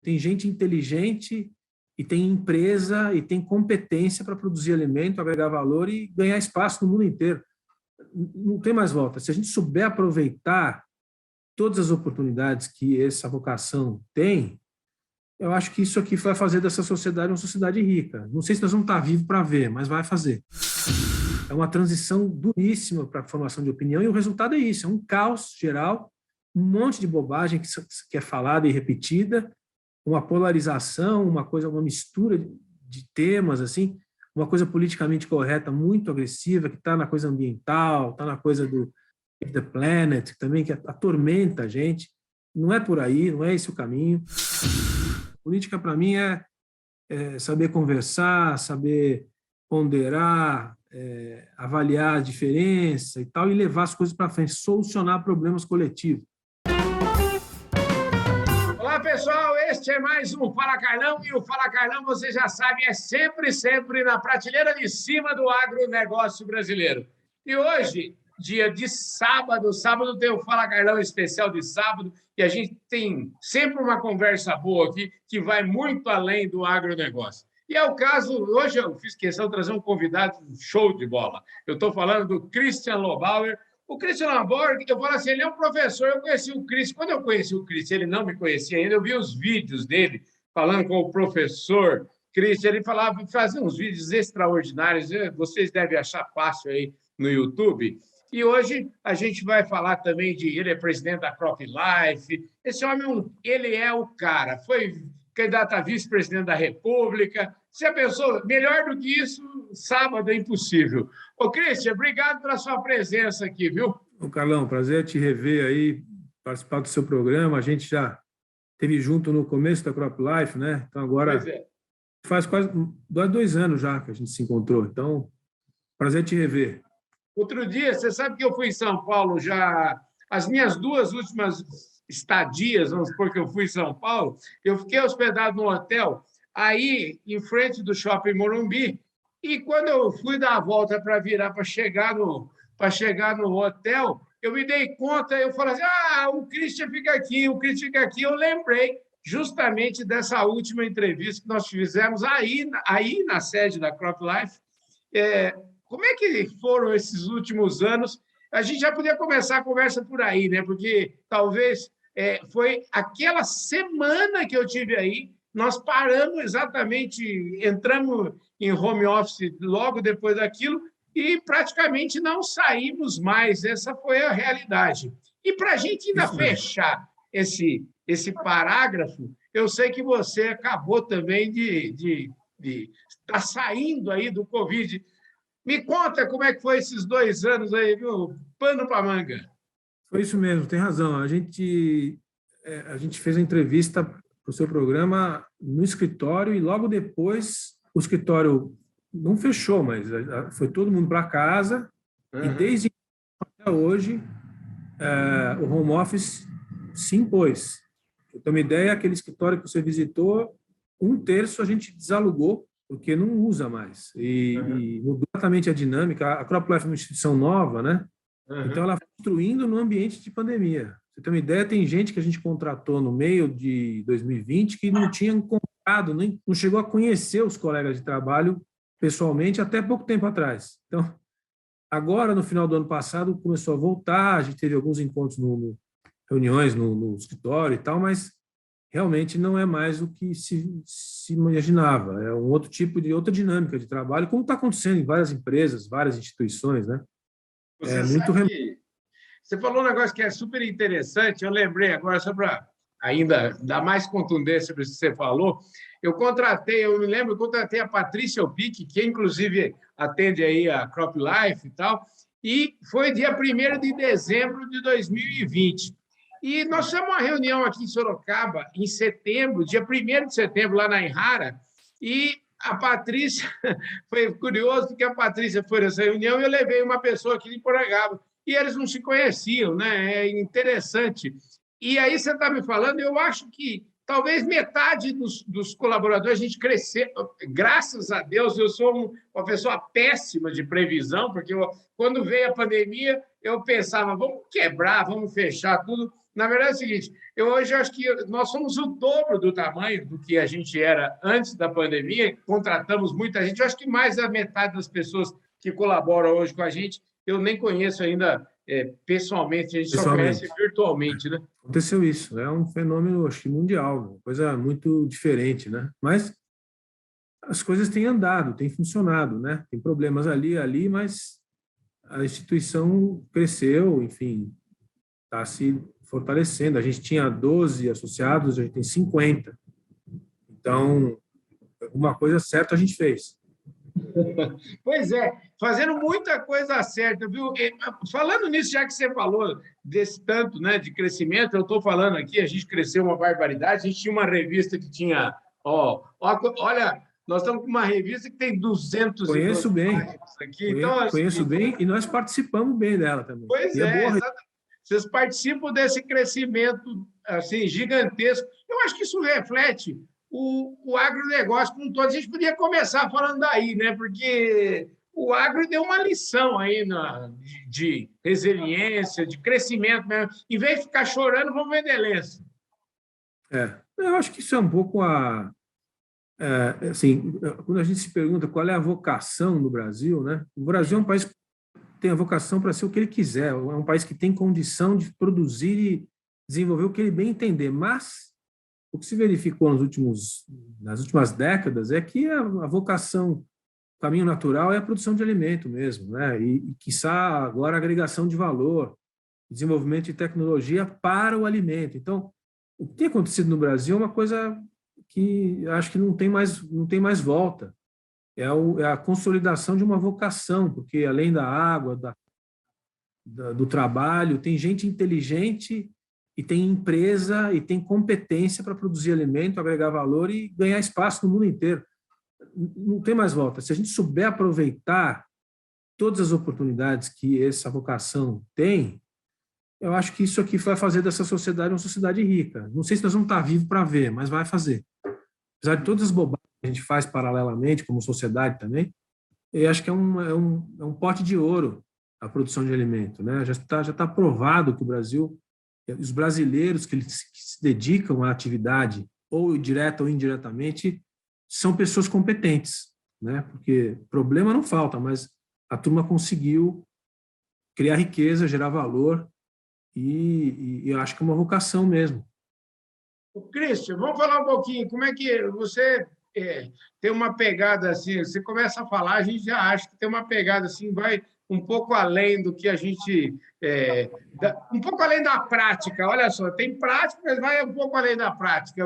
Tem gente inteligente e tem empresa e tem competência para produzir alimento, agregar valor e ganhar espaço no mundo inteiro. Não tem mais volta. Se a gente souber aproveitar todas as oportunidades que essa vocação tem, eu acho que isso aqui vai fazer dessa sociedade uma sociedade rica. Não sei se nós vamos estar vivos para ver, mas vai fazer. É uma transição duríssima para a formação de opinião e o resultado é isso, é um caos geral, um monte de bobagem que é falada e repetida, uma polarização, uma mistura de temas, assim, uma coisa politicamente correta muito agressiva, que está na coisa ambiental, está na coisa do The Planet, também que atormenta a gente. Não é por aí, não é esse o caminho. Política, para mim, é saber conversar, saber ponderar, avaliar a diferença e tal, e levar as coisas para frente, solucionar problemas coletivos. Olá, pessoal, este é mais um Fala Carlão, e o Fala Carlão, você já sabe, é sempre na prateleira de cima do agronegócio brasileiro. E hoje, dia de sábado tem o Fala Carlão especial de sábado, e a gente tem sempre uma conversa boa aqui, que vai muito além do agronegócio. E é o caso, hoje eu fiz questão de trazer um convidado show de bola. Eu estou falando do Christian Lobauer. O Christian Lobauer, eu falo assim, ele é um professor, eu conheci o Christian. Quando eu conheci o Christian, ele não me conhecia ainda, eu vi os vídeos dele falando com o professor Christian, ele fazia uns vídeos extraordinários, vocês devem achar fácil aí no YouTube. E hoje a gente vai falar também ele é presidente da CropLife. Esse homem, ele é o cara, foi candidato a vice-presidente da República. Você pensou, melhor do que isso, sábado é impossível. Ô, Christian, obrigado pela sua presença aqui, viu? Ô, Carlão, prazer te rever aí, participar do seu programa. A gente já esteve junto no começo da CropLife, né? Então agora faz quase 2 anos já que a gente se encontrou. Então, prazer te rever. Outro dia, você sabe que eu fui em São Paulo já, as minhas 2 últimas estadias, vamos supor que eu fui em São Paulo, eu fiquei hospedado no hotel, aí em frente do Shopping Morumbi, e quando eu fui dar a volta para virar, para chegar no hotel, eu me dei conta, eu falei assim, o Christian fica aqui, eu lembrei justamente dessa última entrevista que nós fizemos aí na sede da CropLife. Como é que foram esses últimos anos? A gente já podia começar a conversa por aí, né? Porque talvez foi aquela semana que eu tive aí, nós paramos exatamente, entramos em home office logo depois daquilo e praticamente não saímos mais. Essa foi a realidade. E para a gente ainda fechar esse parágrafo, eu sei que você acabou também de estar saindo aí do Covid. Me conta como é que foi esses 2 anos aí, viu? Pano para manga. Foi isso mesmo, tem razão. A gente fez a entrevista para o seu programa no escritório e logo depois o escritório não fechou, mas foi todo mundo para casa. E desde até hoje o home office se impôs. Para ter uma ideia, aquele escritório que você visitou, 1/3 a gente desalugou porque não usa mais. E mudou completamente a dinâmica. A CropLife é uma instituição nova, né? Então, ela foi construindo no ambiente de pandemia. Você tem uma ideia, tem gente que a gente contratou no meio de 2020 que não tinha encontrado, nem não chegou a conhecer os colegas de trabalho pessoalmente até pouco tempo atrás. Então, agora, no final do ano passado, começou a voltar, a gente teve alguns encontros, reuniões no escritório e tal, mas realmente não é mais o que se imaginava. É um outro tipo de outra dinâmica de trabalho, como está acontecendo em várias empresas, várias instituições, né? Você falou um negócio que é super interessante, eu lembrei agora, só para ainda dar mais contundência para isso que você falou, eu me lembro, eu contratei a Patrícia Opic, que inclusive atende aí a CropLife e tal, e foi dia 1º de dezembro de 2020. E nós fizemos uma reunião aqui em Sorocaba, em setembro, dia 1º de setembro, lá na Enrara, e a Patrícia, foi curioso, porque a Patrícia foi nessa reunião e eu levei uma pessoa aqui de Porangaba, e eles não se conheciam, né? É interessante. E aí você está me falando, eu acho que talvez metade dos colaboradores a gente cresceu, graças a Deus, eu sou uma pessoa péssima de previsão, porque quando veio a pandemia, eu pensava, vamos quebrar, vamos fechar tudo. Na verdade é o seguinte, eu hoje acho que nós somos o dobro do tamanho do que a gente era antes da pandemia, contratamos muita gente, eu acho que mais da metade das pessoas que colaboram hoje com a gente, eu nem conheço ainda pessoalmente, a gente só conhece Pessoalmente, virtualmente, né? aconteceu isso. É um fenômeno, acho que mundial, uma coisa muito diferente, né? Mas as coisas têm andado, têm funcionado, né? Tem problemas ali, mas a instituição cresceu, enfim, está se fortalecendo. A gente tinha 12 associados, a gente tem 50. Então, uma coisa certa a gente fez. Pois é, fazendo muita coisa certa, viu? Falando nisso, já que você falou desse tanto, né, de crescimento, eu estou falando aqui, a gente cresceu uma barbaridade, a gente tinha uma revista que tinha, olha, nós estamos com uma revista que tem 200 e Conheço tantas bem, páginas aqui, então, conheço assim, bem e nós participamos bem dela também. pois E é é, boa. exatamente. Vocês participam desse crescimento assim, gigantesco. Eu acho que isso reflete o agronegócio como um todo. A gente podia começar falando daí, né? Porque o agro deu uma lição aí de resiliência, de crescimento mesmo. Em vez de ficar chorando, vamos vender lenço. Eu acho que isso é um pouco assim, quando a gente se pergunta qual é a vocação do Brasil, né? O Brasil é um país que tem a vocação para ser o que ele quiser, é um país que tem condição de produzir e desenvolver o que ele bem entender, mas o que se verificou nas últimas décadas é que a vocação, o caminho natural é a produção de alimento mesmo, né? Quiçá agora a agregação de valor, desenvolvimento de tecnologia para o alimento. Então, o que tem acontecido no Brasil é uma coisa que acho que não tem mais volta. É a consolidação de uma vocação, porque além da água, do trabalho, tem gente inteligente e tem empresa e tem competência para produzir alimento, agregar valor e ganhar espaço no mundo inteiro. Não tem mais volta. Se a gente souber aproveitar todas as oportunidades que essa vocação tem, eu acho que isso aqui vai fazer dessa sociedade uma sociedade rica. Não sei se nós vamos estar vivos para ver, mas vai fazer. Apesar de todas as bobagens que a gente faz paralelamente, como sociedade também, eu acho que é um pote de ouro a produção de alimento, né? Já está provado que o Brasil, os brasileiros que se dedicam à atividade, ou direta ou indiretamente, são pessoas competentes, né? Porque problema não falta, mas a turma conseguiu criar riqueza, gerar valor, e eu acho que é uma vocação mesmo. Christian, vamos falar um pouquinho. Como é que você tem uma pegada assim? Você começa a falar, a gente já acha que tem uma pegada assim, vai um pouco além do que a gente. Um pouco além da prática. Olha só, tem prática, mas vai um pouco além da prática.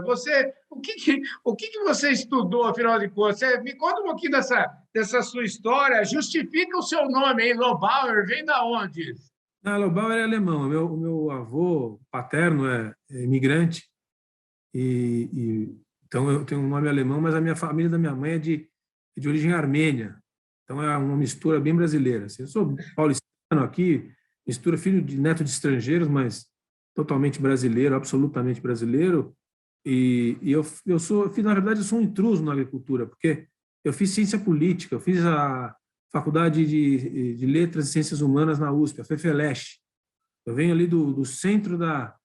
O que você estudou, afinal de contas? Você me conta um pouquinho dessa sua história. Justifica o seu nome, hein? Lobauer, vem da onde? Lobauer é alemão. O meu avô paterno é imigrante. Então eu tenho um nome alemão, mas a minha família da minha mãe é de origem armênia. Então é uma mistura bem brasileira. Assim, eu sou paulistano aqui, mistura filho de neto de estrangeiros, mas totalmente brasileiro, absolutamente brasileiro. Na verdade, eu sou um intruso na agricultura, porque eu fiz ciência política, eu fiz a faculdade de Letras e Ciências Humanas na USP, a FEFELESH. Eu venho ali do centro da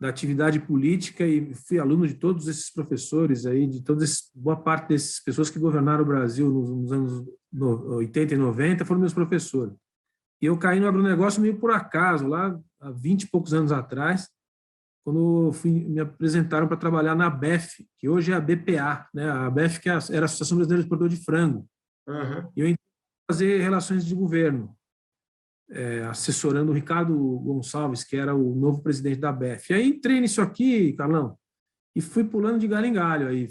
atividade política e fui aluno de todos esses professores aí, boa parte dessas pessoas que governaram o Brasil nos anos 80 e 90 foram meus professores. E eu caí no agronegócio meio por acaso, lá há 20 e poucos anos atrás, quando me apresentaram para trabalhar na ABEF, que hoje é a BPA, né? A ABEF que era a Associação Brasileira de Produtores de Frango. Uhum. E eu entrei para fazer relações de governo, assessorando o Ricardo Gonçalves, que era o novo presidente da ABEF. E aí entrei nisso aqui, Carlão, e fui pulando de galho em galho. Aí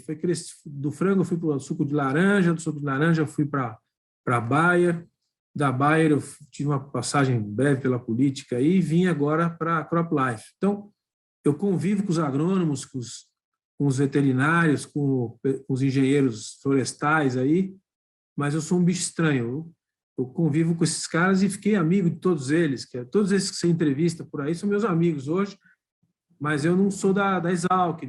do frango eu fui para o suco de laranja, do suco de laranja eu fui para a Bayer, da Bayer eu tive uma passagem breve pela política e vim agora para a CropLife. Então, eu convivo com os agrônomos, com os veterinários, com os engenheiros florestais aí, mas eu sou um bicho estranho. Eu convivo com esses caras e fiquei amigo de todos eles, todos esses que você entrevista por aí são meus amigos hoje, mas eu não sou da Exalc,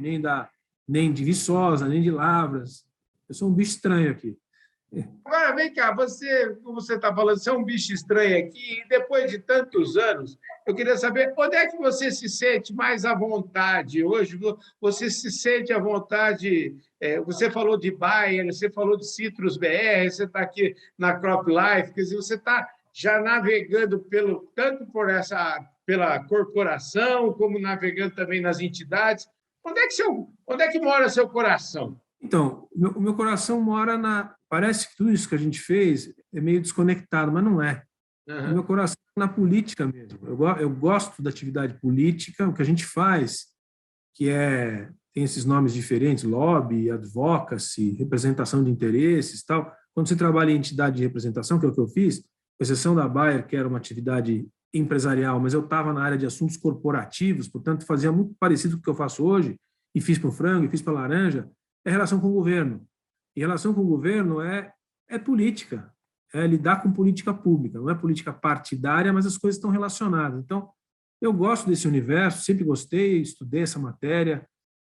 nem de Viçosa, nem de Lavras. Eu sou um bicho estranho aqui. Agora, vem cá, você, como você está falando, você é um bicho estranho aqui, e depois de tantos anos, eu queria saber onde é que você se sente mais à vontade hoje? Você se sente à vontade? Você falou de Bayer, você falou de Citrus BR, você está aqui na Crop Life, quer dizer, você está já navegando tanto pela corporação, como navegando também nas entidades. Onde é que mora seu coração? Então, o meu coração mora na. Parece que tudo isso que a gente fez é meio desconectado, mas não é. O meu Uhum. coração é na política mesmo. Eu gosto da atividade política, o que a gente faz, que tem esses nomes diferentes, lobby, advocacy, representação de interesses, tal. Quando você trabalha em entidade de representação, que é o que eu fiz, com exceção da Bayer, que era uma atividade empresarial, mas eu estava na área de assuntos corporativos, portanto, fazia muito parecido com o que eu faço hoje, e fiz para o frango, e fiz para a laranja, é relação com o governo. E relação com o governo é política, é lidar com política pública, não é política partidária, mas as coisas estão relacionadas. Então, eu gosto desse universo, sempre gostei, estudei essa matéria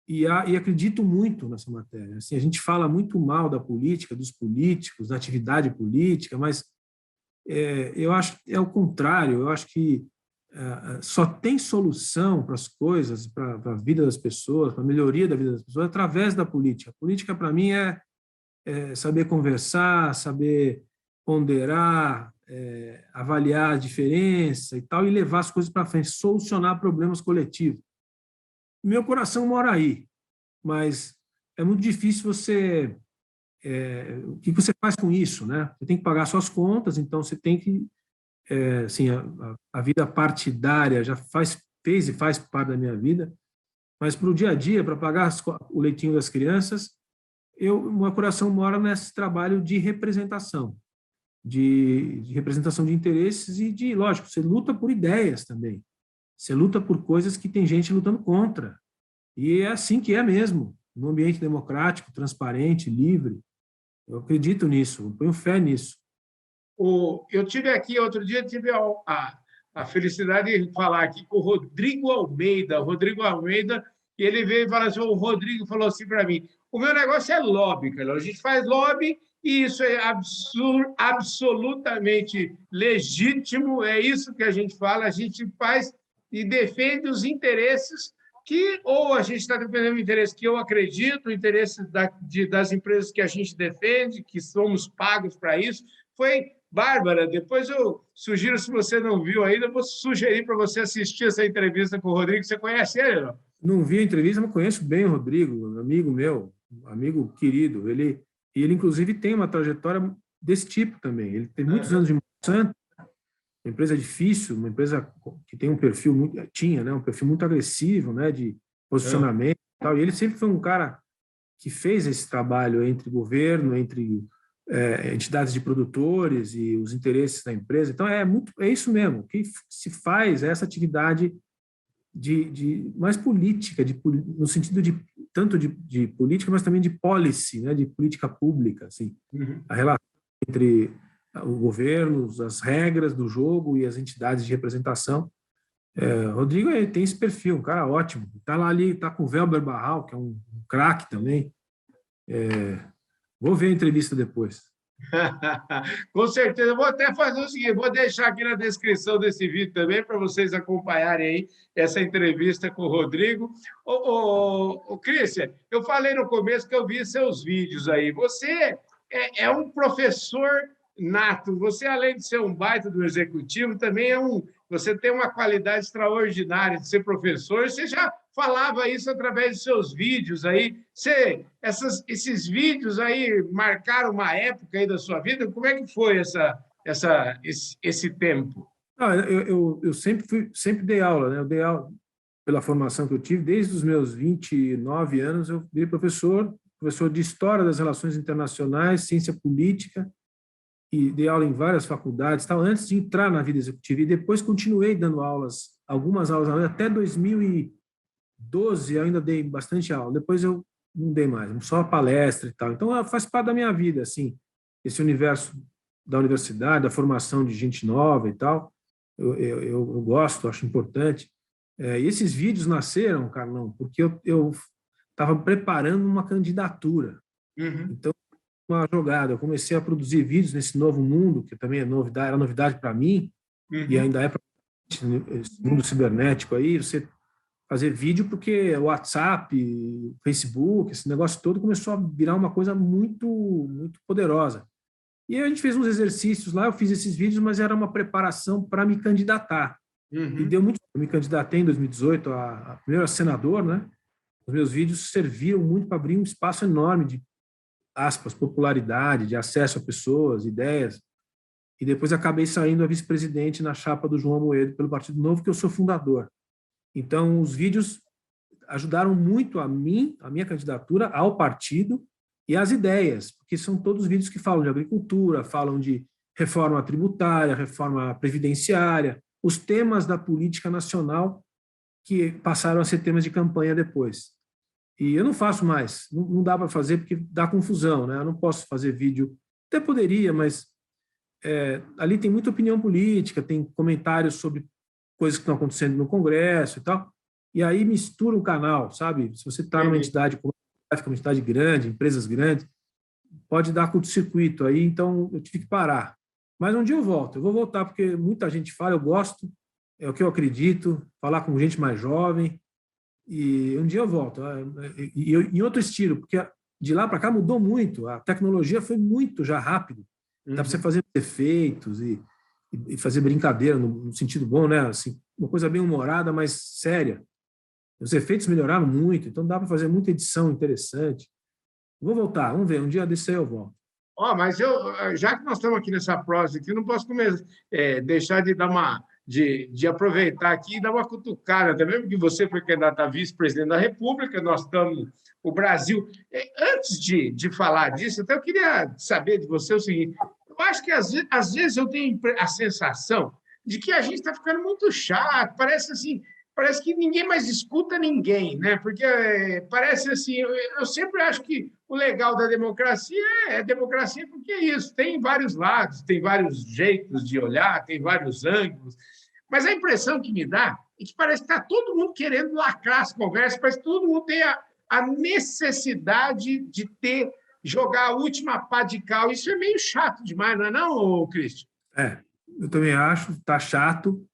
e acredito muito nessa matéria. Assim, a gente fala muito mal da política, dos políticos, da atividade política, mas eu acho que é o contrário. Eu acho que só tem solução para as coisas, para a vida das pessoas, para a melhoria da vida das pessoas, através da política. A política, para mim, é saber conversar, saber ponderar, avaliar a diferença e tal, e levar as coisas para frente, solucionar problemas coletivos. Meu coração mora aí, mas é muito difícil você. O que você faz com isso, né? Você tem que pagar suas contas, então você tem que. Assim, a vida partidária já fez e faz parte da minha vida, mas para o dia a dia, para pagar o leitinho das crianças, meu coração mora nesse trabalho de representação, de representação de interesses lógico, você luta por ideias também. Você luta por coisas que tem gente lutando contra. E é assim que é mesmo, num ambiente democrático, transparente, livre. Eu acredito nisso, eu ponho fé nisso. Eu tive aqui outro dia, tive a felicidade de falar aqui com o Rodrigo Almeida. O Rodrigo Almeida, e ele veio e falou assim: o Rodrigo falou assim para mim: o meu negócio é lobby, cara. A gente faz lobby e isso é absolutamente legítimo, é isso que a gente fala, a gente faz e defende os interesses que, ou a gente está defendendo o interesse que eu acredito, o interesse das empresas que a gente defende, que somos pagos para isso. Foi Bárbara, depois eu sugiro, se você não viu ainda, eu vou sugerir para você assistir essa entrevista com o Rodrigo. Você conhece ele, não? Não vi a entrevista, mas conheço bem o Rodrigo, amigo meu, amigo querido. Ele inclusive, tem uma trajetória desse tipo também. Ele tem muitos anos de Monsanto, uma empresa difícil, uma empresa que tem um perfil né, um perfil muito agressivo, né, de posicionamento e tal. E ele sempre foi um cara que fez esse trabalho entre governo, entre entidades de produtores e os interesses da empresa. Então, é isso mesmo. O que se faz é essa atividade mais política, no sentido tanto de política, mas também de policy, né, de política pública. Assim. A relação entre o governo, as regras do jogo e as entidades de representação. Rodrigo tem esse perfil, um cara ótimo. Está lá ali, está com o Velber Barral, que é um craque também. Vou ver a entrevista depois. Com certeza. Eu vou até fazer o seguinte: vou deixar aqui na descrição desse vídeo também para vocês acompanharem aí essa entrevista com o Rodrigo. Cristian, eu falei no começo que eu vi seus vídeos aí. Você é um professor nato. Você, além de ser um baita do executivo, também você tem uma qualidade extraordinária de ser professor. Você já falava isso através de seus vídeos aí. Esses vídeos aí marcaram uma época aí da sua vida? Como é que foi esse tempo? Eu sempre dei aula, né? Eu dei aula pela formação que eu tive, desde os meus 29 anos, eu virei professor de História das Relações Internacionais, Ciência Política, e dei aula em várias faculdades, tal, antes de entrar na vida executiva. E depois continuei dando algumas aulas, até 2012 eu ainda dei bastante aula. Depois eu não dei mais, só palestra e tal. Então, faz parte da minha vida, assim, esse universo da universidade, da formação de gente nova e tal. Eu gosto, acho importante. E esses vídeos nasceram, Carlão, porque eu estava preparando uma candidatura. Então, uma jogada. Eu comecei a produzir vídeos nesse novo mundo, que também é novidade, era novidade para mim, e ainda é para esse mundo cibernético aí, você fazer vídeo, porque o WhatsApp, Facebook, esse negócio todo começou a virar uma coisa muito, muito poderosa. E aí a gente fez uns exercícios lá, eu fiz esses vídeos, mas era uma preparação para me candidatar. E deu muito. Eu me candidatei em 2018 primeiro a senador, né? Os meus vídeos serviram muito para abrir um espaço enorme de, aspas, popularidade, de acesso a pessoas, ideias. E depois acabei saindo a vice-presidente na chapa do João Amoedo pelo Partido Novo, que eu sou fundador. Então, os vídeos ajudaram muito a mim, a minha candidatura, ao partido e às ideias, porque são todos vídeos que falam de agricultura, falam de reforma tributária, reforma previdenciária, os temas da política nacional que passaram a ser temas de campanha depois. E eu não faço mais, não dá para fazer porque dá confusão, né? Eu não posso fazer vídeo, até poderia, mas ali tem muita opinião política, tem comentários sobre coisas que estão acontecendo no Congresso e tal, e aí mistura o canal, sabe? Se você está numa entidade, uma entidade grande, empresas grandes, pode dar curto-circuito aí, então eu tive que parar. Mas um dia eu volto, eu vou voltar porque muita gente fala, eu gosto, é o que eu acredito, falar com gente mais jovem, e um dia eu volto. E em outro estilo, porque de lá para cá mudou muito, a tecnologia foi muito já rápido, dá para você fazer efeitos e fazer brincadeira no sentido bom, né? Assim, uma coisa bem humorada, mas séria. Os efeitos melhoraram muito, então dá para fazer muita edição interessante. Vou voltar, vamos ver, um dia desse aí eu volto. Mas já que nós estamos aqui nessa prosa aqui, não posso deixar de dar de aproveitar aqui e dar uma cutucada também, porque você foi candidato a vice-presidente da República, nós estamos, o Brasil. Antes de falar disso, até eu queria saber de você o seguinte: eu acho que às vezes eu tenho a sensação de que a gente está ficando muito chato, parece que ninguém mais escuta ninguém, né? Porque parece assim, eu sempre acho que o legal da democracia é democracia porque é isso, tem vários lados, tem vários jeitos de olhar, tem vários ângulos, mas a impressão que me dá é que parece que está todo mundo querendo lacrar as conversas, parece que todo mundo tem a necessidade de jogar a última pá de cal. Isso é meio chato demais, não é não, Cristian? Eu também acho, está chato,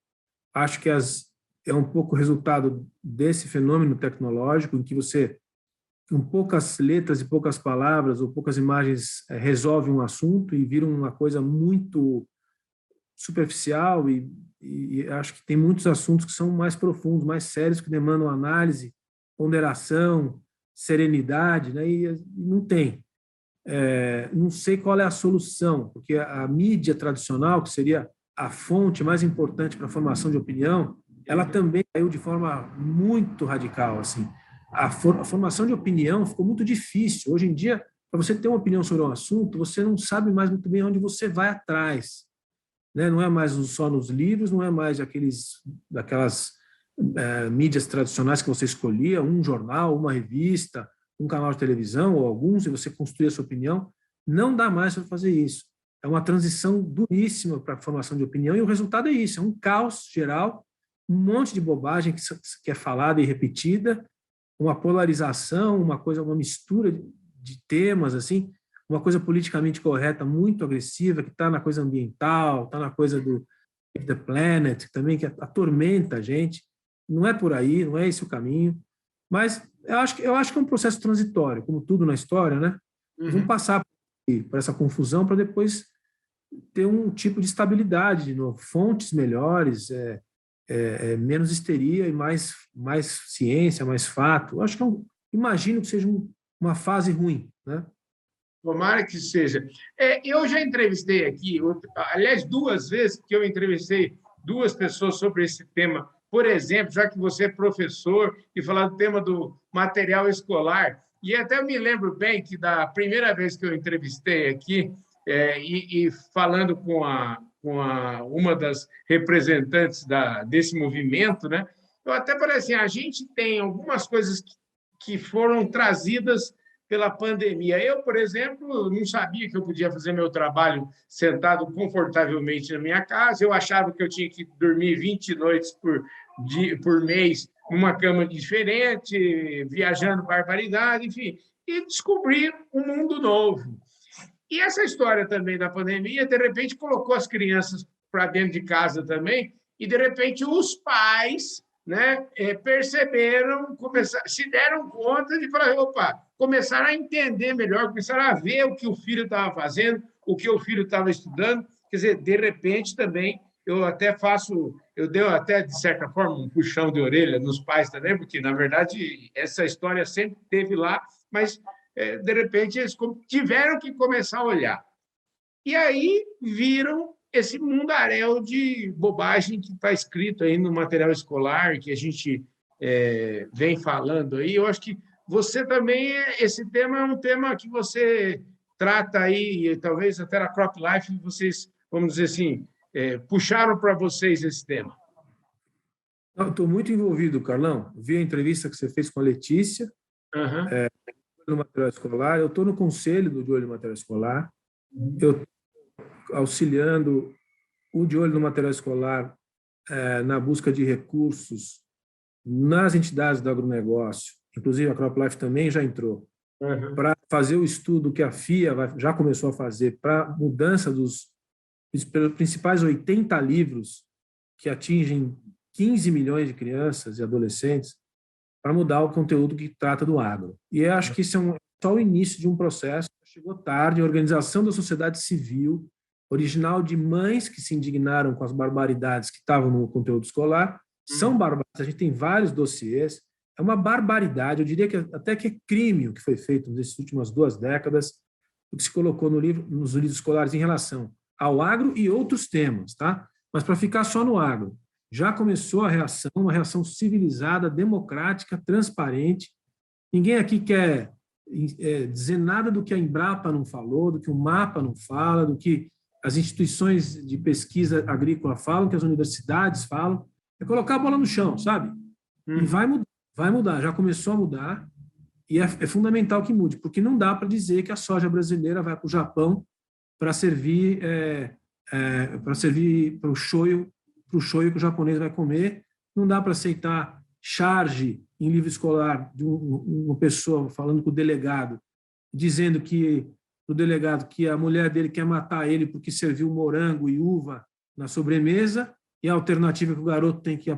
acho que é um pouco resultado desse fenômeno tecnológico em que você, com poucas letras e poucas palavras ou poucas imagens, resolve um assunto e vira uma coisa muito superficial e acho que tem muitos assuntos que são mais profundos, mais sérios, que demandam análise, ponderação, serenidade, né? E não tem. Não sei qual é a solução, porque a mídia tradicional, que seria a fonte mais importante para a formação de opinião, ela também caiu de forma muito radical. Assim. A formação de opinião ficou muito difícil. Hoje em dia, para você ter uma opinião sobre um assunto, você não sabe mais muito bem onde você vai atrás. Né? Não é mais só nos livros, não é mais daquelas mídias tradicionais que você escolhia, um jornal, uma revista, um canal de televisão ou alguns, e você construir a sua opinião. Não dá mais para fazer isso. É uma transição duríssima para a formação de opinião e o resultado é isso, é um caos geral, um monte de bobagem que é falada e repetida, uma polarização, uma mistura de temas, assim, uma coisa politicamente correta muito agressiva, que está na coisa ambiental, está na coisa do The Planet, também, que atormenta a gente. Não é por aí, não é esse o caminho. Mas eu acho que é um processo transitório, como tudo na história, né? Vamos passar por essa confusão para depois ter um tipo de estabilidade de novo, fontes melhores, menos histeria e mais ciência, mais fato. Eu acho que imagino que seja uma fase ruim, né? Tomara que seja. Eu já entrevistei aqui, aliás, 2 vezes que eu entrevistei 2 pessoas sobre esse tema. Por exemplo, já que você é professor e falar do tema do material escolar, e até eu me lembro bem que da primeira vez que eu entrevistei aqui, e falando com uma das representantes desse movimento, né, eu até falei assim, a gente tem algumas coisas que foram trazidas pela pandemia. Eu, por exemplo, não sabia que eu podia fazer meu trabalho sentado confortavelmente na minha casa, eu achava que eu tinha que dormir 20 noites por mês numa cama diferente, viajando barbaridade, enfim, e descobrir um mundo novo. E essa história também da pandemia, de repente, colocou as crianças para dentro de casa também, e, de repente, os pais, né, perceberam, se deram conta de falar, opa, começaram a entender melhor, começaram a ver o que o filho estava fazendo, o que o filho estava estudando. Quer dizer, de repente, também, eu dei até, de certa forma, um puxão de orelha nos pais também, porque, na verdade, essa história sempre teve lá, mas, de repente, eles tiveram que começar a olhar. E aí viram esse mundaréu de bobagem que está escrito aí no material escolar, que a gente vem falando aí. Eu acho que você também, esse tema é um tema que você trata aí, e talvez até na Crop Life vocês, vamos dizer assim, puxaram para vocês esse tema. Estou muito envolvido, Carlão. Vi a entrevista que você fez com a Letícia, no material escolar. Eu estou no conselho do De Olho no Material Escolar. Eu estou auxiliando o De Olho no Material Escolar na busca de recursos nas entidades do agronegócio, inclusive a CropLife também já entrou, para fazer o estudo que a FIA já começou a fazer para mudança dos principais 80 livros que atingem 15 milhões de crianças e adolescentes, para mudar o conteúdo que trata do agro. E eu acho que isso é só o início de um processo. Chegou tarde, a organização da sociedade civil, original de mães que se indignaram com as barbaridades que estavam no conteúdo escolar, são barbaridades. A gente tem vários dossiês. É uma barbaridade. Eu diria que até que é crime o que foi feito nessas últimas 2 décadas, o que se colocou nos livros escolares em relação ao agro e outros temas, tá? Mas para ficar só no agro, já começou a reação, uma reação civilizada, democrática, transparente. Ninguém aqui quer dizer nada do que a Embrapa não falou, do que o MAPA não fala, do que as instituições de pesquisa agrícola falam, que as universidades falam. É colocar a bola no chão, sabe? E vai mudar, já começou a mudar, e é fundamental que mude, porque não dá para dizer que a soja brasileira vai para o Japão para servir para o shoyu que o japonês vai comer. Não dá para aceitar charge em livro escolar de uma pessoa falando com o delegado, dizendo que o delegado que a mulher dele quer matar ele porque serviu morango e uva na sobremesa, e a alternativa que o garoto tem que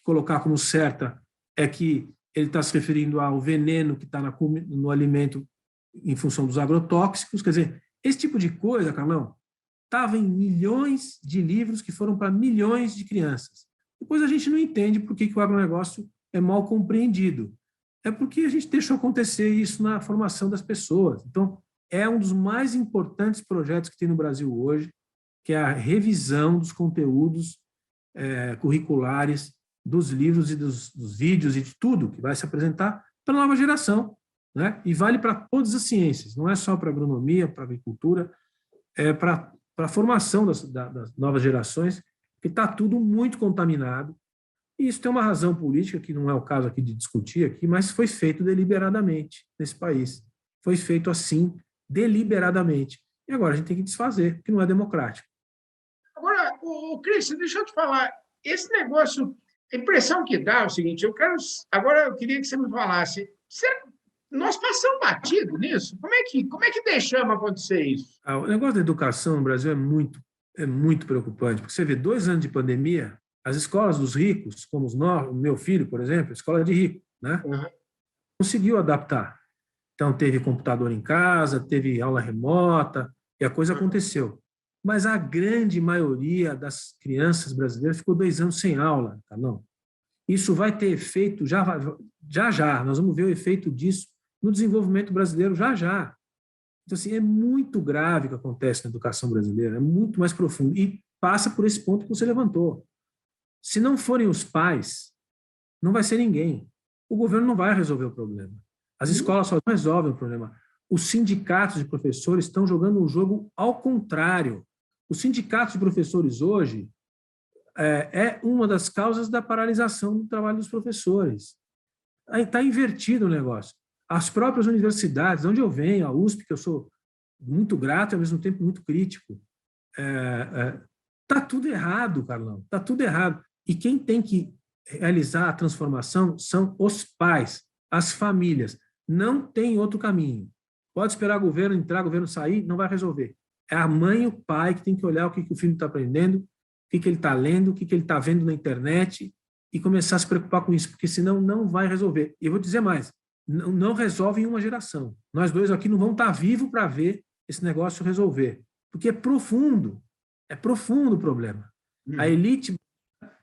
colocar como certa é que ele está se referindo ao veneno que está no alimento em função dos agrotóxicos. Quer dizer, esse tipo de coisa, Carlão, estava em milhões de livros que foram para milhões de crianças. Depois a gente não entende por que o agronegócio é mal compreendido. É porque a gente deixou acontecer isso na formação das pessoas. Então, é um dos mais importantes projetos que tem no Brasil hoje, que é a revisão dos conteúdos curriculares, dos livros e dos vídeos e de tudo que vai se apresentar para a nova geração, né? E vale para todas as ciências, não é só para agronomia, para agricultura, é para a formação das novas gerações, que está tudo muito contaminado. E isso tem uma razão política, que não é o caso aqui de discutir aqui, mas foi feito deliberadamente nesse país. Foi feito assim, deliberadamente. E agora a gente tem que desfazer, porque não é democrático. Agora, Cristian, deixa eu te falar, esse negócio, a impressão que dá é o seguinte, agora eu queria que você me falasse, nós passamos batido nisso? Como é que deixamos acontecer isso? O negócio da educação no Brasil é muito preocupante, porque você vê 2 anos de pandemia, as escolas dos ricos, como o meu filho, por exemplo, escola de rico, né? Conseguiu adaptar. Então, teve computador em casa, teve aula remota, e a coisa aconteceu. Mas a grande maioria das crianças brasileiras ficou 2 anos sem aula, tá, não? Isso vai ter efeito já. Nós vamos ver o efeito disso no desenvolvimento brasileiro já. Então, assim, é muito grave o que acontece na educação brasileira, é muito mais profundo. E passa por esse ponto que você levantou. Se não forem os pais, não vai ser ninguém. O governo não vai resolver o problema. As escolas só não resolvem o problema. Os sindicatos de professores estão jogando um jogo ao contrário. Os sindicatos de professores hoje é uma das causas da paralisação do trabalho dos professores. Está invertido o negócio. As próprias universidades, onde eu venho, a USP, que eu sou muito grato e ao mesmo tempo muito crítico, está tudo errado, Carlão, está tudo errado. E quem tem que realizar a transformação são os pais, as famílias. Não tem outro caminho. Pode esperar governo entrar, governo sair, não vai resolver. É a mãe e o pai que tem que olhar o que o filho está aprendendo, o que ele está lendo, o que ele está vendo na internet e começar a se preocupar com isso, porque senão não vai resolver. E eu vou dizer mais, não resolve em uma geração. Nós dois aqui não vamos estar vivos para ver esse negócio resolver, porque é profundo o problema. A elite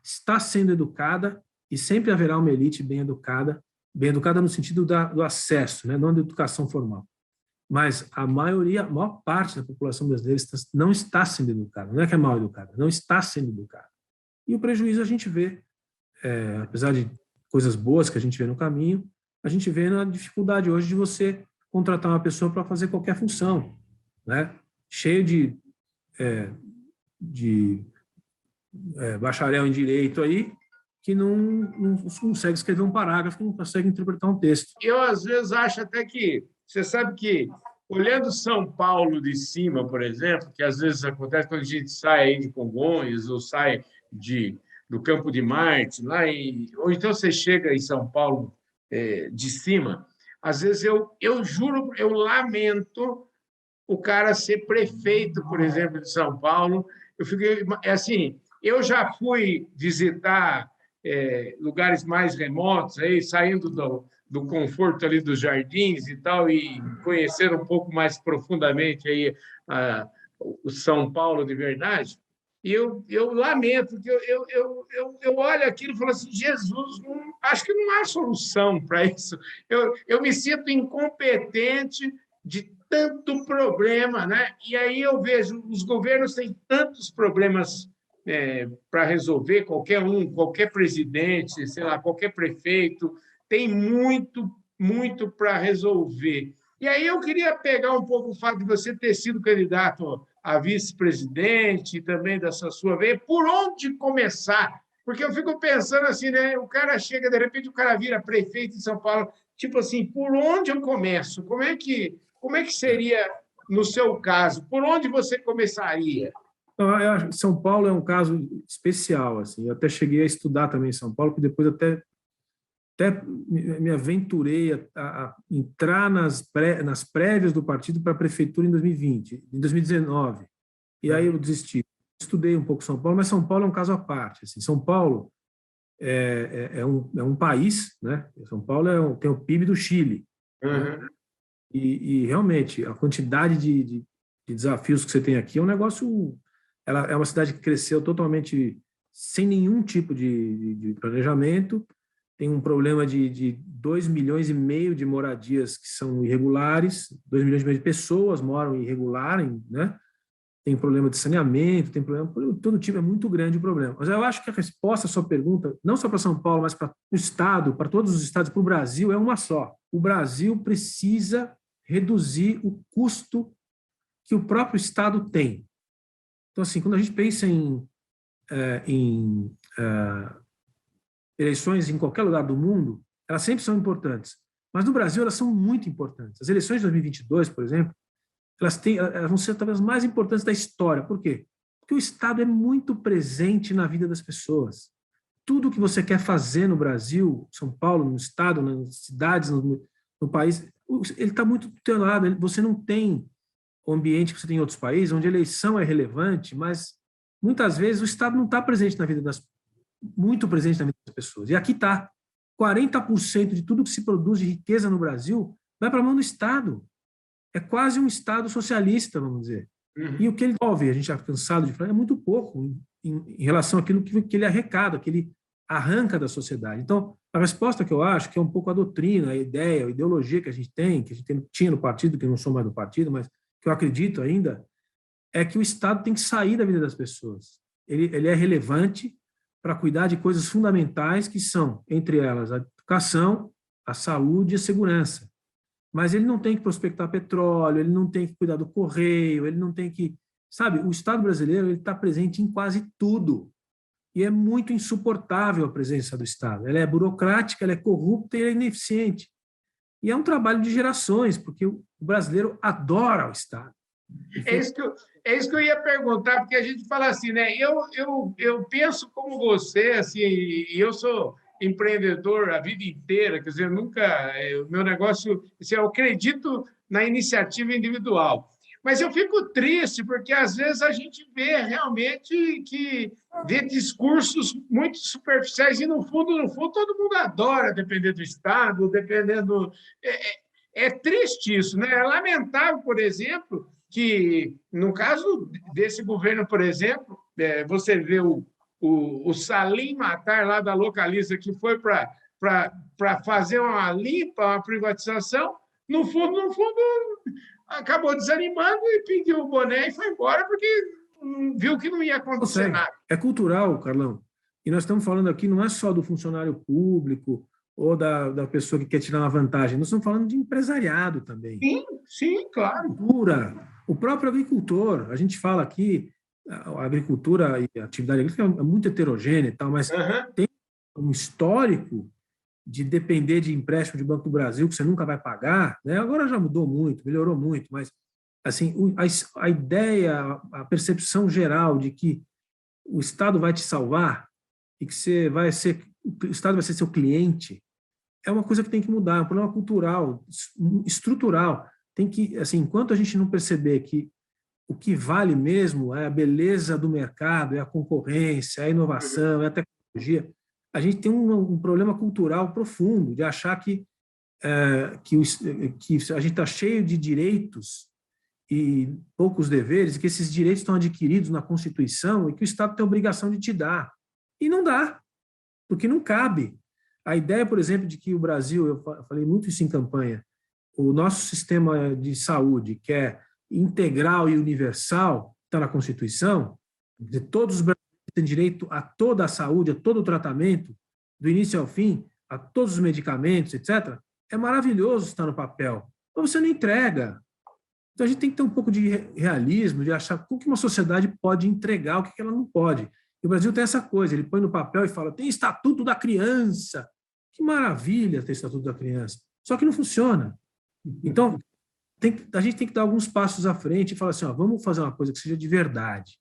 está sendo educada e sempre haverá uma elite bem educada no sentido do acesso, né? Não da educação formal. Mas a maior parte da população brasileira não está sendo educada. Não é que é mal educada, não está sendo educada. E o prejuízo a gente vê, apesar de coisas boas que a gente vê no caminho, a gente vê na dificuldade hoje de você contratar uma pessoa para fazer qualquer função, né? Cheio de bacharel em direito aí, que não consegue escrever um parágrafo, que não consegue interpretar um texto. Eu, às vezes, acho até que... Você sabe que, olhando São Paulo de cima, por exemplo, que às vezes acontece quando a gente sai aí de Congonhas ou sai do Campo de Marte, ou então você chega em São Paulo de cima, às vezes eu juro, eu lamento o cara ser prefeito, por exemplo, de São Paulo. Eu fiquei assim, eu já fui visitar lugares mais remotos, aí, saindo do conforto ali dos jardins e tal, e conhecer um pouco mais profundamente aí o São Paulo de verdade. E eu lamento, que eu olho aquilo e falo assim, Jesus, acho que não há solução para isso. Eu me sinto incompetente de tanto problema, né? E aí eu vejo, os governos têm tantos problemas para resolver, qualquer presidente, sei lá, qualquer prefeito, tem muito, muito para resolver. E aí eu queria pegar um pouco o fato de você ter sido candidato a vice-presidente, também dessa sua vez, por onde começar? Porque eu fico pensando assim, né? O cara chega, de repente, o cara vira prefeito de São Paulo, tipo assim, por onde eu começo? Como é que seria, no seu caso, por onde você começaria? Eu acho que São Paulo é um caso especial, assim. Eu até cheguei a estudar também em São Paulo, que depois até me aventurei a entrar nas prévias do partido para a prefeitura em 2020, em 2019. E aí eu desisti. Estudei um pouco São Paulo, mas São Paulo é um caso à parte. Assim. São Paulo é um país, né? São Paulo tem o PIB do Chile. Uhum. E realmente, a quantidade de desafios que você tem aqui é um negócio... Ela é uma cidade que cresceu totalmente sem nenhum tipo de planejamento. Tem um problema de 2,5 milhões de moradias que são irregulares, 2,5 milhões de pessoas moram irregular, né? Tem problema de saneamento, tem problema, todo tipo, é muito grande o problema. Mas eu acho que a resposta à sua pergunta, não só para São Paulo, mas para o Estado, para todos os estados, para o Brasil, é uma só. O Brasil precisa reduzir o custo que o próprio Estado tem. Então, assim, quando a gente pensa em eleições em qualquer lugar do mundo, elas sempre são importantes. Mas no Brasil, elas são muito importantes. As eleições de 2022, por exemplo, elas vão ser talvez as mais importantes da história. Por quê? Porque o Estado é muito presente na vida das pessoas. Tudo que você quer fazer no Brasil, São Paulo, no Estado, nas cidades, no país, ele está muito do teu lado. Você não tem o ambiente que você tem em outros países, onde a eleição é relevante, mas muitas vezes o Estado não está presente na vida muito presente na vida das pessoas. E aqui está. 40% de tudo que se produz de riqueza no Brasil vai para a mão do Estado. É quase um Estado socialista, vamos dizer. Uhum. E o que ele envolve, a gente já cansado de falar, é muito pouco em relação àquilo que ele arrecada, que ele arranca da sociedade. Então, a resposta que eu acho, que é um pouco a doutrina, a ideia, a ideologia que a gente tinha no partido, que eu não sou mais do partido, mas que eu acredito ainda, é que o Estado tem que sair da vida das pessoas. Ele é relevante para cuidar de coisas fundamentais que são, entre elas, a educação, a saúde e a segurança. Mas ele não tem que prospectar petróleo, ele não tem que cuidar do correio, ele não tem que... Sabe, o Estado brasileiro está presente em quase tudo. E é muito insuportável a presença do Estado. Ela é burocrática, ela é corrupta e ela é ineficiente. E é um trabalho de gerações, porque o brasileiro adora o Estado. É isso que eu ia perguntar, porque a gente fala assim, né? Eu penso como você, assim, e eu sou empreendedor a vida inteira, quer dizer, nunca... O meu negócio... Assim, eu acredito na iniciativa individual. Mas eu fico triste, porque às vezes a gente vê realmente que vê discursos muito superficiais e, no fundo, todo mundo adora depender do Estado, dependendo. É triste isso, né? É lamentável, por exemplo, que, no caso desse governo, por exemplo, você vê o Salim Matar, lá da Localiza, que foi para fazer uma limpa, uma privatização, no fundo, acabou desanimando e pediu o boné e foi embora, porque viu que não ia acontecer nada. É cultural, Carlão. E nós estamos falando aqui não é só do funcionário público ou da pessoa que quer tirar uma vantagem, nós estamos falando de empresariado também. Sim, claro. Cultura. O próprio agricultor, a gente fala aqui, a agricultura e a atividade agrícola é muito heterogênea e tal, mas tem um histórico de depender de empréstimo de Banco do Brasil que você nunca vai pagar, né? Agora já mudou muito, melhorou muito, mas assim, a ideia, a percepção geral de que o Estado vai te salvar e que o Estado vai ser seu cliente é uma coisa que tem que mudar, é um problema cultural, estrutural. Tem que, assim, enquanto a gente não perceber que o que vale mesmo é a beleza do mercado, é a concorrência, é a inovação, é a tecnologia, a gente tem um problema cultural profundo de achar que a gente está cheio de direitos e poucos deveres, e que esses direitos estão adquiridos na Constituição e que o Estado tem a obrigação de te dar. E não dá, porque não cabe. A ideia, por exemplo, de que o Brasil, eu falei muito isso em campanha, o nosso sistema de saúde, que é integral e universal, está na Constituição, de todos os brasileiros têm direito a toda a saúde, a todo o tratamento, do início ao fim, a todos os medicamentos, etc., é maravilhoso estar no papel, mas você não entrega. Então, a gente tem que ter um pouco de realismo, de achar como que uma sociedade pode entregar o que ela não pode. E o Brasil tem essa coisa, ele põe no papel e fala, tem Estatuto da Criança. Que maravilha ter Estatuto da Criança. Só que não funciona. Então, a gente tem que dar alguns passos à frente e falar assim, vamos fazer uma coisa que seja de verdade.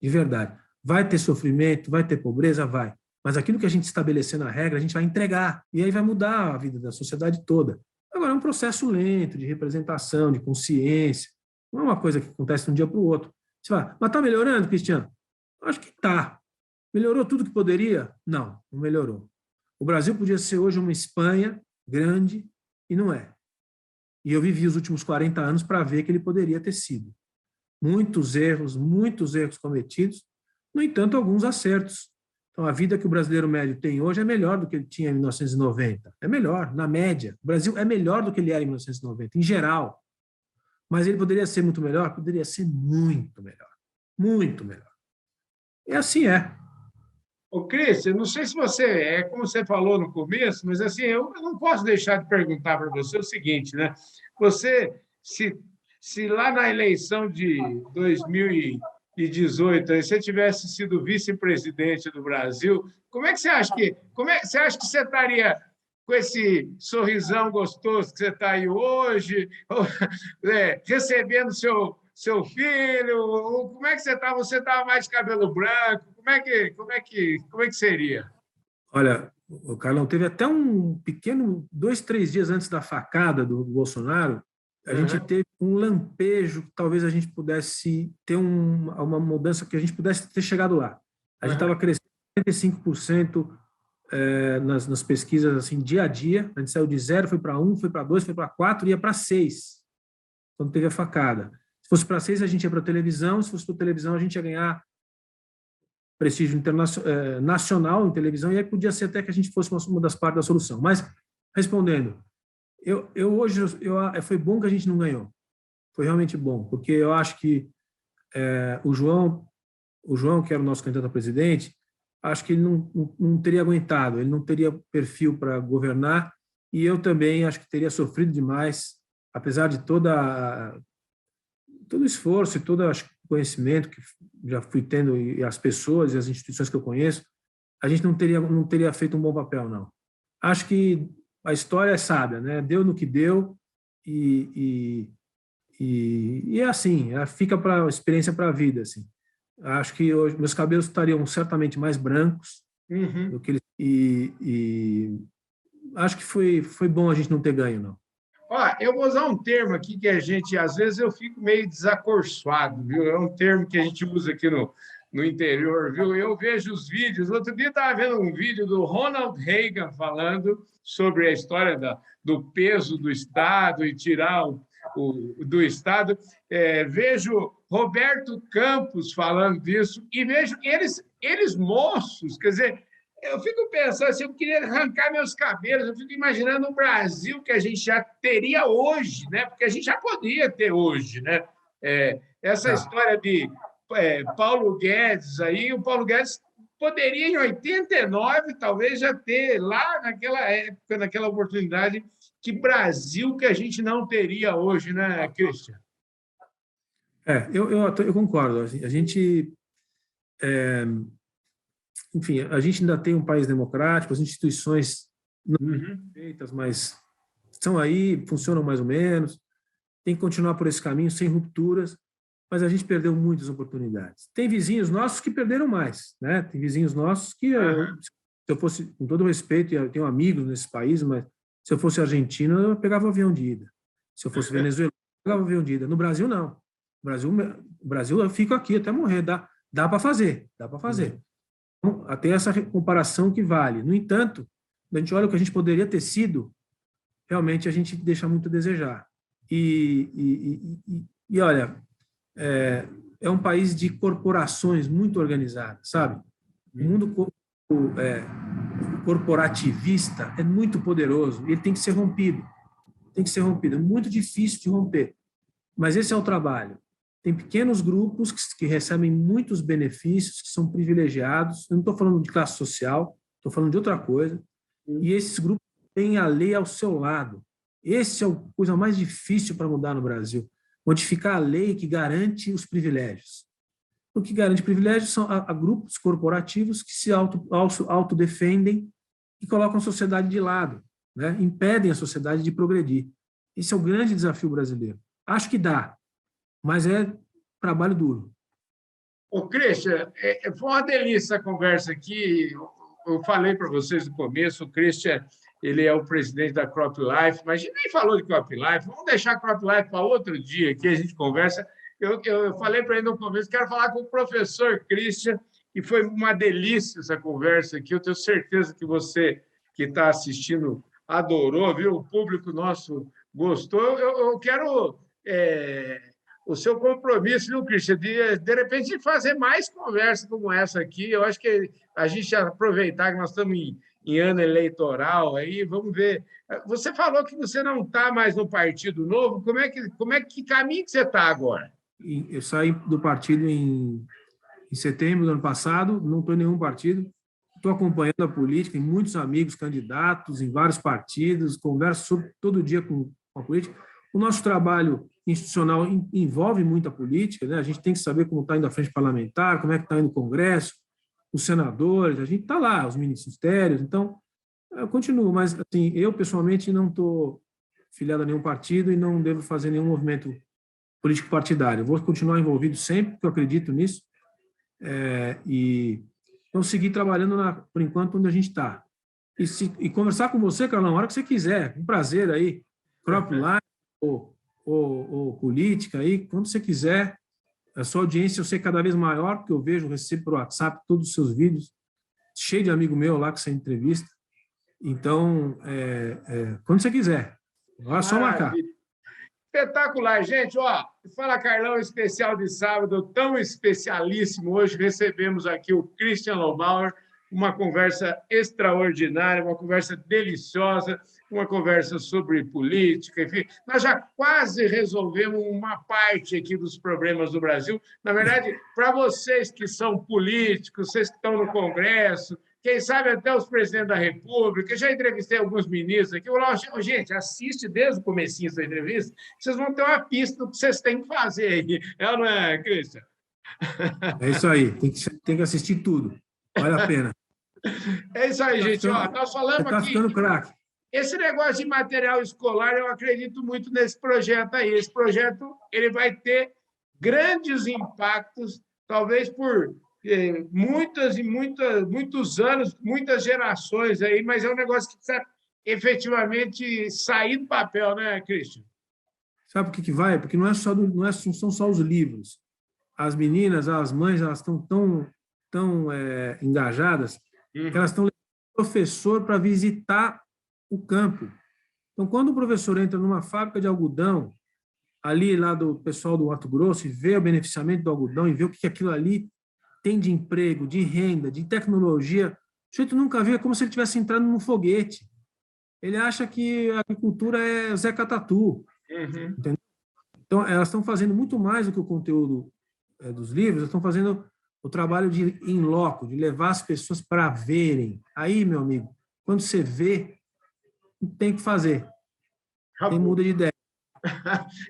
De verdade. Vai ter sofrimento, vai ter pobreza, vai. Mas aquilo que a gente estabelecer na regra, a gente vai entregar. E aí vai mudar a vida da sociedade toda. Agora, é um processo lento de representação, de consciência. Não é uma coisa que acontece de um dia para o outro. Você fala, mas está melhorando, Cristiano? Acho que está. Melhorou tudo que poderia? Não, não melhorou. O Brasil podia ser hoje uma Espanha grande e não é. E eu vivi os últimos 40 anos para ver que ele poderia ter sido. Muitos erros cometidos, no entanto, alguns acertos. Então, a vida que o brasileiro médio tem hoje é melhor do que ele tinha em 1990. É melhor, na média. O Brasil é melhor do que ele era em 1990, em geral. Mas ele poderia ser muito melhor? Poderia ser muito melhor. Muito melhor. E assim é. Ô, Cris, eu não sei se você, como você falou no começo, mas assim, eu não posso deixar de perguntar para você o seguinte, né? Você, se lá na eleição de 2018 você tivesse sido vice-presidente do Brasil, como é que você acha que você estaria com esse sorrisão gostoso que você está aí hoje, recebendo seu filho? Como é que você está? Você estava mais de cabelo branco? Como é que seria? Olha, o Carlão, teve até um pequeno, 2, 3 dias antes da facada do Bolsonaro, a gente teve um lampejo, talvez a gente pudesse ter uma mudança, que a gente pudesse ter chegado lá. A gente estava crescendo 45% nas pesquisas, assim, dia a dia. A gente saiu de 0, foi para 1, foi para 2, foi para 4, ia para 6, quando teve a facada. Se fosse para 6, a gente ia para a televisão, se fosse para a televisão, a gente ia ganhar prestígio nacional em televisão, e aí podia ser até que a gente fosse uma das partes da solução. Mas, respondendo, hoje foi bom que a gente não ganhou. Foi realmente bom, porque eu acho que o João, que era o nosso candidato a presidente, acho que ele não teria aguentado, ele não teria perfil para governar, e eu também acho que teria sofrido demais, apesar de todo o esforço e todo o conhecimento que já fui tendo, e as pessoas e as instituições que eu conheço, a gente não teria feito um bom papel, não. Acho que a história é sábia, né? Deu no que deu e é assim, fica para experiência para a vida, assim. Acho que hoje meus cabelos estariam certamente mais brancos do que eles, e acho que foi bom a gente não ter ganho, não. Ó, eu vou usar um termo aqui que a gente, às vezes, eu fico meio desacorçoado, viu? É um termo que a gente usa aqui no interior, viu? Eu vejo os vídeos. Outro dia estava vendo um vídeo do Ronald Reagan falando sobre a história do peso do Estado e tirar do Estado. Vejo Roberto Campos falando disso e vejo eles moços, quer dizer, eu fico pensando assim, eu queria arrancar meus cabelos, eu fico imaginando o Brasil que a gente já teria hoje, né? Porque a gente já podia ter hoje, né? Essa Tá. história de Paulo Guedes aí, o Paulo Guedes poderia, em 89, talvez já ter, lá naquela época, naquela oportunidade, que Brasil que a gente não teria hoje, né, Christian? Eu concordo. A gente, enfim, a gente ainda tem um país democrático, as instituições não são perfeitas, mas estão aí, funcionam mais ou menos. Tem que continuar por esse caminho, sem rupturas, mas a gente perdeu muitas oportunidades. Tem vizinhos nossos que perderam mais, né? Tem vizinhos nossos que, se eu fosse, com todo respeito, eu tenho amigos nesse país, mas se eu fosse argentino, eu pegava o avião de ida. Se eu fosse venezuelano, eu pegava o avião de ida. No Brasil, não. No Brasil eu fico aqui até morrer. Dá para fazer, dá para fazer. Então, tem essa comparação que vale. No entanto, a gente olha o que a gente poderia ter sido, realmente a gente deixa muito a desejar. E olha, é um país de corporações muito organizadas, sabe? O mundo corporativista é muito poderoso e ele tem que ser rompido. Tem que ser rompido. É muito difícil de romper. Mas esse é o trabalho. Tem pequenos grupos que recebem muitos benefícios, que são privilegiados. Eu não estou falando de classe social, estou falando de outra coisa. E esses grupos têm a lei ao seu lado. Esse é a coisa mais difícil para mudar no Brasil. Modificar a lei que garante os privilégios. O que garante privilégios são a grupos corporativos que se autodefendem e colocam a sociedade de lado, né? Impedem a sociedade de progredir. Esse é o grande desafio brasileiro. Acho que dá, mas é trabalho duro. Ô, Christian, foi uma delícia a conversa aqui. Eu falei para vocês no começo, o Christian, ele é o presidente da Crop Life, mas a gente nem falou de Crop Life. Vamos deixar a Crop Life para outro dia, que a gente conversa. Eu falei para ele no começo, quero falar com o professor Christian, e foi uma delícia essa conversa aqui. Eu tenho certeza que você que está assistindo adorou, viu? O público nosso gostou. Eu quero o seu compromisso, viu, Christian, de repente fazer mais conversa como essa aqui. Eu acho que a gente aproveitar que nós estamos em ano eleitoral aí, vamos ver. Você falou que você não está mais no Partido Novo. Que caminho que você está agora? Eu saí do partido em setembro do ano passado, não estou em nenhum partido. Estou acompanhando a política, tem muitos amigos candidatos em vários partidos, converso todo dia com a política. O nosso trabalho institucional envolve muita política, né? A gente tem que saber como está indo a frente parlamentar, como é que está indo o Congresso, os senadores, a gente está lá, os ministérios. Então, eu continuo, mas assim, eu pessoalmente não estou filiado a nenhum partido e não devo fazer nenhum movimento político partidário. Eu vou continuar envolvido sempre, porque eu acredito nisso, e então seguir trabalhando, por enquanto, onde a gente está. E conversar com você, Carlão, a hora que você quiser. Um prazer aí. Crop Life ou política aí, quando você quiser. A sua audiência eu sei cada vez maior, porque eu recebo por WhatsApp todos os seus vídeos, cheio de amigo meu lá que você entrevista. Então, quando você quiser. É só marcar. Espetacular, gente. Fala Carlão, especial de sábado, tão especialíssimo. Hoje recebemos aqui o Christian Lobauer, uma conversa extraordinária, uma conversa deliciosa, uma conversa sobre política, enfim. Nós já quase resolvemos uma parte aqui dos problemas do Brasil. Na verdade, para vocês que são políticos, vocês que estão no Congresso, quem sabe até os presidentes da República, eu já entrevistei alguns ministros aqui, eu falei, gente, assiste desde o comecinho essa entrevista, vocês vão ter uma pista do que vocês têm que fazer aí. Não é, Christian? É isso aí, tem que assistir tudo, vale a pena. É isso aí, gente. Nós falamos aqui... Você está ficando craque. Esse negócio de material escolar, eu acredito muito nesse projeto aí. Esse projeto ele vai ter grandes impactos, talvez por muitos anos, muitas gerações aí, mas é um negócio que precisa efetivamente sair do papel, né, Christian? Sabe por que vai? Porque não são só os livros. As meninas, as mães, elas estão tão engajadas que elas estão levando o professor para visitar o campo. Então, quando o professor entra numa fábrica de algodão, ali lá do pessoal do Mato Grosso, e vê o beneficiamento do algodão, e vê o que aquilo ali tem de emprego, de renda, de tecnologia, o sujeito nunca vê, é como se ele estivesse entrando num foguete. Ele acha que a agricultura é Zé Catatu. Entendeu? Então, elas estão fazendo muito mais do que o conteúdo dos livros, elas estão fazendo o trabalho de in loco, de levar as pessoas para verem. Aí, meu amigo, quando você vê, tem que fazer. Tem muda de ideia.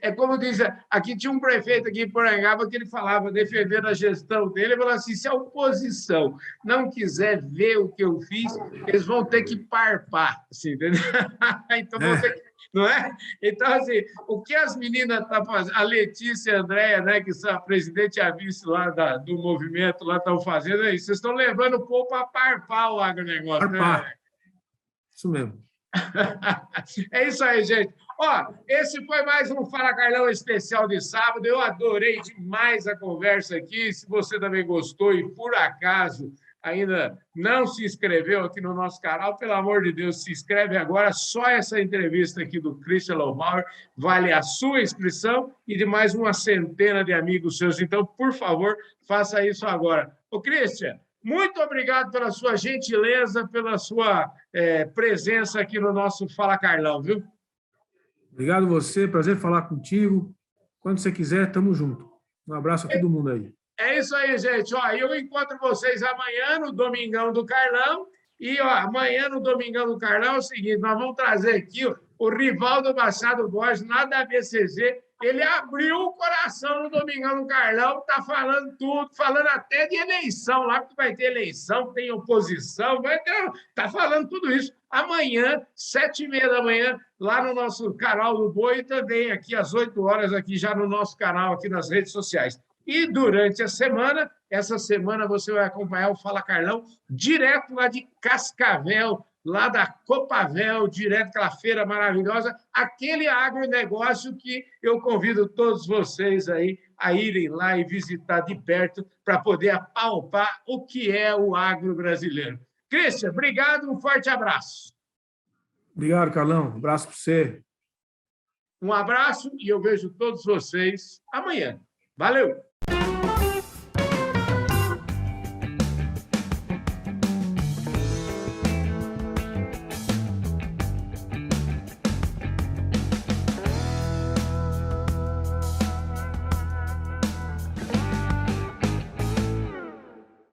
É como diz, aqui tinha um prefeito aqui em Porangaba que ele falava, defendendo a gestão dele, ele falava assim, se a oposição não quiser ver o que eu fiz, eles vão ter que parpar, assim, entendeu? Então, vão ter que, não é? Então, assim, o que as meninas estão fazendo, a Letícia e a Andréia, né, que são a presidente e a vice lá do movimento, lá estão fazendo é isso, vocês estão levando o povo para parpar o agronegócio, parpar. Né? Isso mesmo. É isso aí, gente. Ó, esse foi mais um Fala Carlão especial de sábado. Eu adorei demais a conversa aqui. Se você também gostou e, por acaso, ainda não se inscreveu aqui no nosso canal, pelo amor de Deus, se inscreve agora. Só essa entrevista aqui do Christian Lohmauer vale a sua inscrição e de mais uma centena de amigos seus. Então, por favor, faça isso agora. Ô, Christian, muito obrigado pela sua gentileza, pela sua presença aqui no nosso Fala Carlão, viu? Obrigado você, prazer falar contigo. Quando você quiser, estamos junto. Um abraço a todo mundo aí. É isso aí, gente. Ó, eu encontro vocês amanhã no Domingão do Carlão. E ó, amanhã no Domingão do Carlão é o seguinte, nós vamos trazer aqui o Rivaldo Machado Borges, lá da BCG. Ele abriu o coração no Domingão do Carlão, está falando tudo, falando até de eleição, lá que vai ter eleição, tem oposição, está falando tudo isso. Amanhã, 7h30 da manhã, lá no nosso canal do Boi, e também aqui às 8 horas, aqui já no nosso canal, aqui nas redes sociais. E durante a semana, essa semana você vai acompanhar o Fala Carlão direto lá de Cascavel, lá da Copavel, direto aquela feira maravilhosa, aquele agronegócio que eu convido todos vocês aí a irem lá e visitar de perto para poder apalpar o que é o agro brasileiro. Christian, obrigado, um forte abraço. Obrigado, Carlão. Um abraço para você. Um abraço e eu vejo todos vocês amanhã. Valeu!